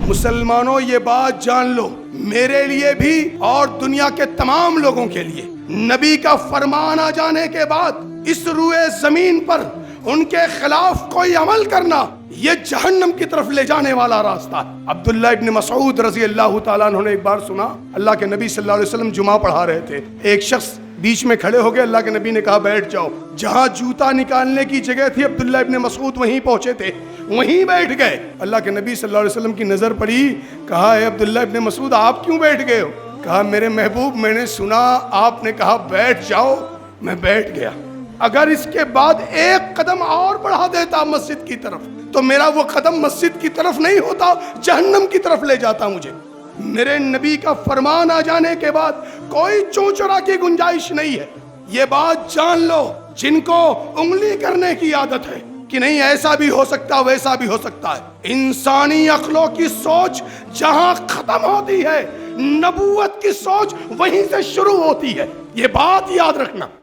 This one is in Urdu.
مسلمانوں یہ بات جان لو، میرے لیے بھی اور دنیا کے تمام لوگوں کے لیے، نبی کا فرمان آ جانے کے بعد اس روئے زمین پر ان کے خلاف کوئی عمل کرنا یہ جہنم کی طرف لے جانے والا راستہ ہے۔ عبداللہ ابن مسعود رضی اللہ تعالیٰ عنہ نے ایک بار سنا، اللہ کے نبی صلی اللہ علیہ وسلم جمعہ پڑھا رہے تھے، ایک شخص بیچ میں کھڑے ہو گئے، اللہ کے نبی نے کہا بیٹھ جاؤ۔ جہاں جوتا نکالنے کی جگہ تھی عبداللہ ابن مسعود وہیں پہنچے تھے، وہیں بیٹھ گئے۔ اللہ کے نبی صلی اللہ علیہ وسلم کی نظر پڑی، کہا اے عبداللہ ابن مسعود آپ کیوں بیٹھ گئے ہو؟ کہا میرے محبوب میں نے سنا آپ نے کہا بیٹھ جاؤ، میں بیٹھ گیا۔ اگر اس کے بعد ایک قدم اور بڑھا دیتا مسجد کی طرف تو میرا وہ قدم مسجد کی طرف نہیں ہوتا، جہنم کی طرف لے جاتا مجھے۔ میرے نبی کا فرمان آ جانے کے بعد کوئی چونچرا کی گنجائش نہیں ہے۔ یہ بات جان لو، جن کو انگلی کرنے کی عادت ہے کہ نہیں ایسا بھی ہو سکتا ویسا بھی ہو سکتا ہے، انسانی عقلوں کی سوچ جہاں ختم ہوتی ہے، نبوت کی سوچ وہیں سے شروع ہوتی ہے، یہ بات یاد رکھنا۔